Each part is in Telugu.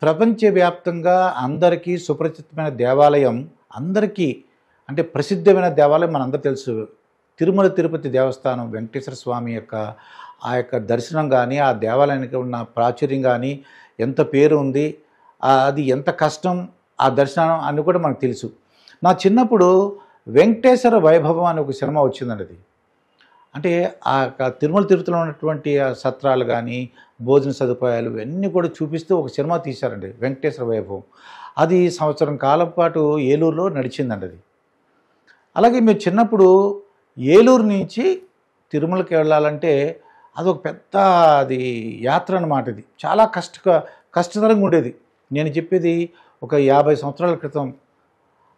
ప్రపంచవ్యాప్తంగా అందరికీ సుపరిచితమైన దేవాలయం, అందరికీ అంటే ప్రసిద్ధమైన దేవాలయం మనందరూ తెలుసు. తిరుమల తిరుపతి దేవస్థానం వెంకటేశ్వర స్వామి యొక్క ఆ యొక్క దర్శనం గానీ, ఆ దేవాలయానికి ఉన్న ప్రాచుర్యం గానీ, ఎంత పేరు ఉంది, అది ఎంత కష్టం ఆ దర్శనం అని కూడా మనకు తెలుసు. నా చిన్నప్పుడు 'వెంకటేశ్వర వైభవం' అని ఒక సినిమా వచ్చిందండి అది. అంటే ఆ తిరుమల తిరుపతిలో ఉన్నటువంటి ఆ సత్రాలు కానీ, భోజన సదుపాయాలు ఇవన్నీ కూడా చూపిస్తూ ఒక సినిమా తీశారండి 'వెంకటేశ్వర వైభవం'. అది సంవత్సరం కాలం పాటు ఏలూరులో నడిచిందండి అది. అలాగే మీరు చిన్నప్పుడు ఏలూరు నుంచి తిరుమలకి వెళ్ళాలంటే అదొక పెద్ద యాత్ర అన్నమాట. ఇది చాలా కష్టతరంగా ఉండేది. నేను చెప్పేది ఒక 50 సంవత్సరాల క్రితం.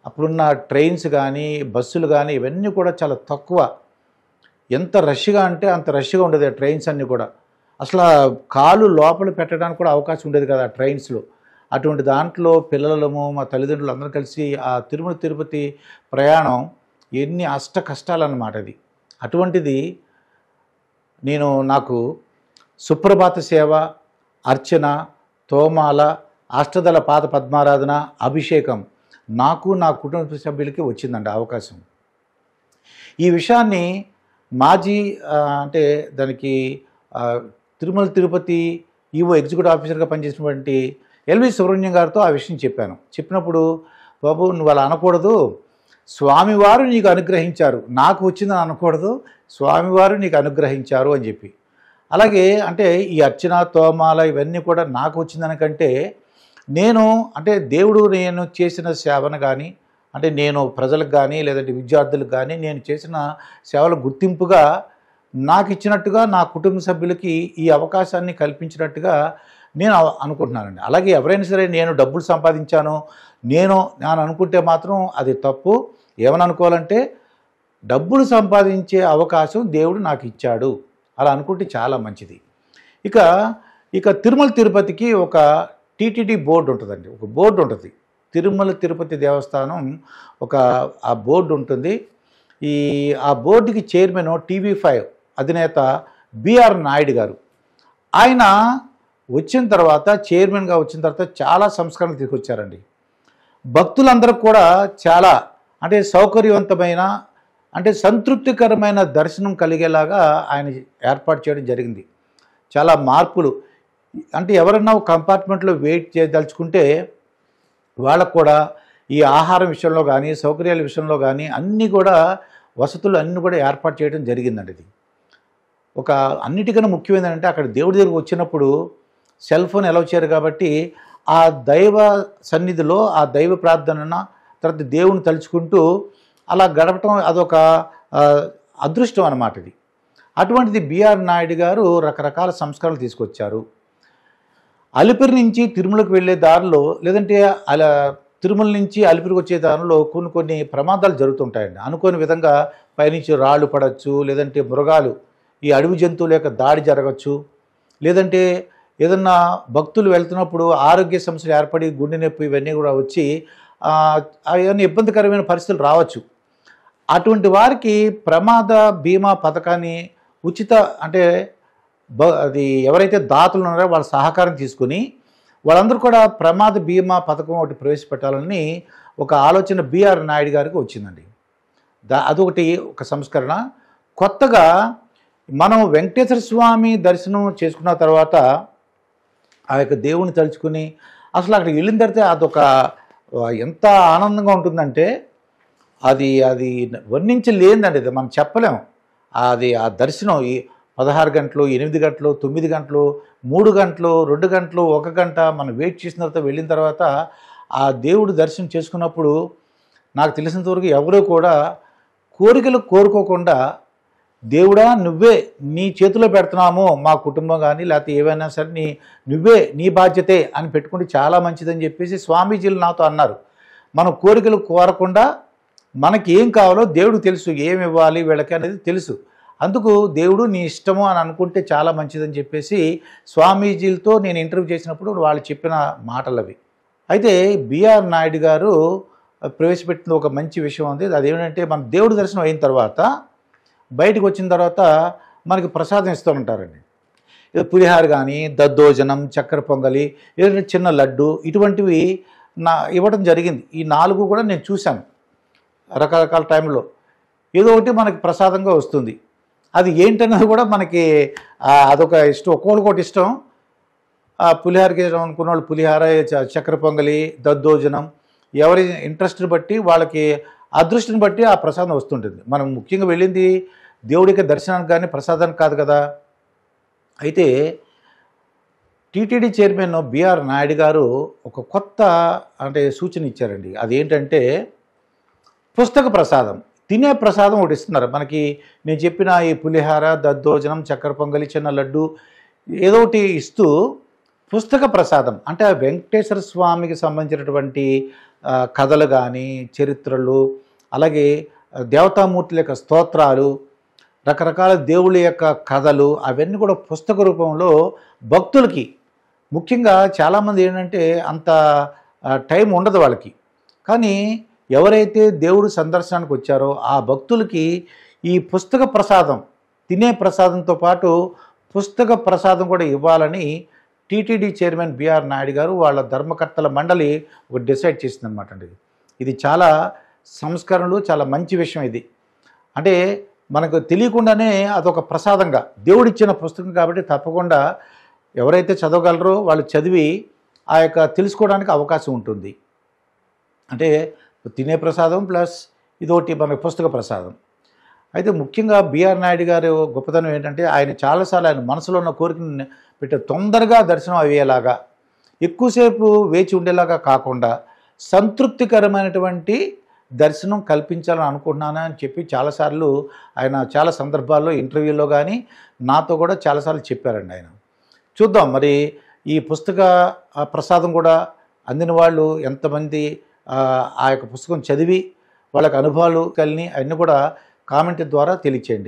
అప్పుడున్న ట్రైన్స్ కానీ, బస్సులు కానీ ఇవన్నీ కూడా చాలా తక్కువ. ఎంత రష్గా అంటే అంత రష్గా ఉండేది ఆ ట్రైన్స్ అన్నీ కూడా. అసలు కాలు లోపల పెట్టడానికి కూడా అవకాశం ఉండేది కదా ఆ ట్రైన్స్లో. అటువంటి దాంట్లో పిల్లలము, మా తల్లిదండ్రులు అందరూ కలిసి ఆ తిరుమల తిరుపతి ప్రయాణం ఎన్ని కష్టాలన్నమాట అది. అటువంటిది నాకు సుప్రభాత సేవ, అర్చన, తోమాల, అష్టదళ పాద పద్మారాధన, అభిషేకం నాకు నా కుటుంబ సభ్యులకి వచ్చిందండి అవకాశం. ఈ విషయాన్ని మాజీ అంటే దానికి తిరుమల తిరుపతి ఈవో ఎగ్జిక్యూటివ్ ఆఫీసర్గా పనిచేసినటువంటి ఎల్వి సుబ్రహ్మణ్యం గారితో ఆ విషయం చెప్పాను. చెప్పినప్పుడు, బాబు నువ్వు అలా అనకూడదు, స్వామివారు నీకు అనుగ్రహించారు, నాకు వచ్చిందని అనకూడదు, స్వామివారు నీకు అనుగ్రహించారు అని చెప్పి. అలాగే అంటే ఈ అర్చన, తోమాల ఇవన్నీ కూడా నాకు వచ్చిందనకంటే అంటే దేవుడు నేను చేసిన సేవను కానీ, అంటే నేను ప్రజలకు కానీ లేదంటే విద్యార్థులకు కానీ నేను చేసిన సేవల గుర్తింపుగా నాకు ఇచ్చినట్టుగా నా కుటుంబ సభ్యులకి ఈ అవకాశాన్ని కల్పించినట్టుగా నేను అనుకుంటున్నానండి. అలాగే ఎవరైనా సరే నేను డబ్బులు సంపాదించాను నేను అనుకుంటే మాత్రం అది తప్పు. ఏమని అనుకోవాలంటే డబ్బులు సంపాదించే అవకాశం దేవుడు నాకు ఇచ్చాడు, అలా అనుకుంటే చాలా మంచిది. ఇక తిరుమల తిరుపతికి ఒక టీటీడీ బోర్డు ఉంటుందండి. ఒక బోర్డు ఉంటుంది. తిరుమల తిరుపతి దేవస్థానం ఆ బోర్డు ఉంటుంది. ఆ బోర్డుకి చైర్మన్ TV5 అధినేత బిఆర్ నాయుడు గారు. ఆయన వచ్చిన తర్వాత చైర్మన్గా వచ్చిన తర్వాత చాలా సంస్కరణలు తీసుకొచ్చారండి. భక్తులందరూ కూడా చాలా అంటే సౌకర్యవంతమైన అంటే సంతృప్తికరమైన దర్శనం కలిగేలాగా ఆయన ఏర్పాటు చేయడం జరిగింది. చాలా మార్పులు అంటే ఎవరన్నా కంపార్ట్మెంట్లో వెయిట్ చేయదలుచుకుంటే వాళ్ళకు కూడా ఈ ఆహారం విషయంలో కానీ, సౌకర్యాల విషయంలో కానీ అన్నీ కూడా వసతులు అన్నీ కూడా ఏర్పాటు చేయడం జరిగిందండి. ఇది అన్నిటికన్నా ముఖ్యమైనదంటే అక్కడ దేవుడి దగ్గరికి వచ్చినప్పుడు సెల్ ఫోన్ అలౌ చేయరు కాబట్టి ఆ దైవ సన్నిధిలో ఆ దైవ ప్రార్థన తర్వాత దేవుని తలుచుకుంటూ అలా గడపటం అదొక అదృష్టం అన్నమాట. ఇది అటువంటిది బిఆర్ నాయుడు గారు రకరకాల సంస్కరణలు తీసుకొచ్చారు. అలిపిరి నుంచి తిరుమలకు వెళ్ళే దారిలో లేదంటే తిరుమల నుంచి అలిపిరికి వచ్చే దారిలో కొన్ని ప్రమాదాలు జరుగుతుంటాయండి. అనుకోని విధంగా పైనుంచి రాళ్ళు పడవచ్చు, లేదంటే మృగాలు ఈ అడవి జంతువుల యొక్క దాడి జరగచ్చు, లేదంటే ఏదన్నా భక్తులు వెళ్తున్నప్పుడు ఆరోగ్య సమస్యలు ఏర్పడి గుండె నొప్పి ఇవన్నీ కూడా వచ్చి అవన్నీ ఇబ్బందికరమైన పరిస్థితులు రావచ్చు. అటువంటి వారికి ప్రమాద బీమా పథకాన్ని ఉచిత అంటే అది ఎవరైతే దాతలు ఉన్నారో వాళ్ళ సహకారం తీసుకుని వాళ్ళందరూ కూడా ప్రమాద బీమా పథకం ఒకటి ప్రవేశపెట్టాలని ఒక ఆలోచన బిఆర్ నాయుడు గారికి వచ్చిందండి. అదొకటి ఒక సంస్కరణ. కొత్తగా మనం వెంకటేశ్వర స్వామి దర్శనం చేసుకున్న తర్వాత ఆ యొక్క దేవుని తలుచుకుని అసలు అక్కడికి వెళ్ళిన తర్వాత అదొక ఎంత ఆనందంగా ఉంటుందంటే అది వర్ణించలేదండి. అది మనం చెప్పలేము. ఆ దర్శనం 16 గంటలు, 8 గంటలు, 9 గంటలు, 3 గంటలు, 2 గంటలు, 1 గంట మనం వెయిట్ చేసిన తర్వాత వెళ్ళిన తర్వాత ఆ దేవుడు దర్శనం చేసుకున్నప్పుడు నాకు తెలిసినంతవరకు ఎవరూ కూడా కోరికలు కోరుకోకుండా దేవుడా నువ్వే నీ చేతిలో పెడుతున్నాము మా కుటుంబం కానీ లేకపోతే ఏవైనా సరే నువ్వే నీ బాధ్యతే అని పెట్టుకుంటే చాలా మంచిదని చెప్పేసి స్వామీజీలు నాతో అన్నారు. మనం కోరికలు కోరకుండా మనకి ఏం కావాలో దేవుడు తెలుసు, ఏమి ఇవ్వాలి వీళ్ళకి అనేది తెలుసు. అందుకు దేవుడు నీ ఇష్టము అని అనుకుంటే చాలా మంచిదని చెప్పేసి స్వామీజీలతో నేను ఇంటర్వ్యూ చేసినప్పుడు వాళ్ళు చెప్పిన మాటలు అవి. అయితే బిఆర్ నాయుడు గారు ప్రవేశపెట్టిన ఒక మంచి విషయం ఉంది. అదేంటంటే మన దేవుడి దర్శనం అయిన తర్వాత బయటకు వచ్చిన తర్వాత మనకి ప్రసాదం ఇస్తూ ఉంటారండి. పులిహార కానీ, దద్దోజనం, చక్కెర పొంగలి, ఏదైనా చిన్న లడ్డు ఇటువంటివి ఇవ్వడం జరిగింది. ఈ 4 కూడా నేను చూశాను రకరకాల టైంలో. ఏదో ఒకటి మనకి ప్రసాదంగా వస్తుంది. అది ఏంటన్నది కూడా మనకి అదొక ఇష్టం, ఒక్కొక్కటి ఇష్టం. పులిహారకి అనుకున్న వాళ్ళు పులిహార, చక్కెర పొంగలి, దద్దోజనం, ఎవరి ఇంట్రెస్ట్ని బట్టి వాళ్ళకి అదృష్టిని బట్టి ఆ ప్రసాదం వస్తుంటుంది. మనం ముఖ్యంగా వెళ్ళింది దేవుడికి దర్శనానికి కానీ ప్రసాదానికి కాదు కదా. అయితే టీటీడీ చైర్మన్ బిఆర్ నాయుడు గారు ఒక కొత్త సూచన ఇచ్చారండి. అదేంటంటే పుస్తక ప్రసాదం, తినే ప్రసాదం ఒకటి ఇస్తున్నారు మనకి. నేను చెప్పిన ఈ పులిహార, దద్దోజనం, చక్కెర పొంగలి, చిన్న లడ్డు ఏదో ఒకటి ఇస్తూ పుస్తక ప్రసాదం అంటే వెంకటేశ్వర స్వామికి సంబంధించినటువంటి కథలు కానీ, చరిత్రలు, అలాగే దేవతామూర్తుల యొక్క స్తోత్రాలు, రకరకాల దేవుళ్ళ యొక్క కథలు అవన్నీ కూడా పుస్తక రూపంలో భక్తులకి, ముఖ్యంగా చాలామంది ఏంటంటే అంత టైం ఉండదు వాళ్ళకి, కానీ ఎవరైతే దేవుడు సందర్శనానికి వచ్చారో ఆ భక్తులకి ఈ పుస్తక ప్రసాదం, తినే ప్రసాదంతో పాటు పుస్తక ప్రసాదం కూడా ఇవ్వాలని టీటీడీ చైర్మన్ బిఆర్ నాయుడు గారు వాళ్ళ ధర్మకర్తల మండలి ఒక డిసైడ్ చేసిందనమాట అండి. ఇది చాలా సంస్కరణలు, చాలా మంచి విషయం ఇది. అంటే మనకు తెలియకుండానే అదొక ప్రసాదంగా దేవుడిచ్చిన పుస్తకం కాబట్టి తప్పకుండా ఎవరైతే చదవగలరో వాళ్ళు చదివి ఆ యొక్క తెలుసుకోవడానికి అవకాశం ఉంటుంది. అంటే తినే ప్రసాదం ప్లస్ ఇదొకటి మనకు పుస్తక ప్రసాదం. అయితే ముఖ్యంగా బిఆర్ నాయుడు గారు గొప్పతనం ఏంటంటే ఆయన చాలాసార్లు ఆయన మనసులో ఉన్న కోరికను పెట్టే తొందరగా దర్శనం అయ్యేలాగా, ఎక్కువసేపు వేచి ఉండేలాగా కాకుండా సంతృప్తికరమైనటువంటి దర్శనం కల్పించాలని అనుకుంటున్నాను అని చెప్పి చాలాసార్లు ఆయన చాలా సందర్భాల్లో ఇంటర్వ్యూలో కానీ నాతో కూడా చాలాసార్లు చెప్పారండి ఆయన. చూద్దాం మరి ఈ పుస్తక ప్రసాదం కూడా అందిన వాళ్ళు ఎంతమంది ఆ యొక్క పుస్తకం చదివి వాళ్ళకి అనుభవాలు కలిని అవన్నీ కూడా కామెంట్ ద్వారా తెలియచేయండి.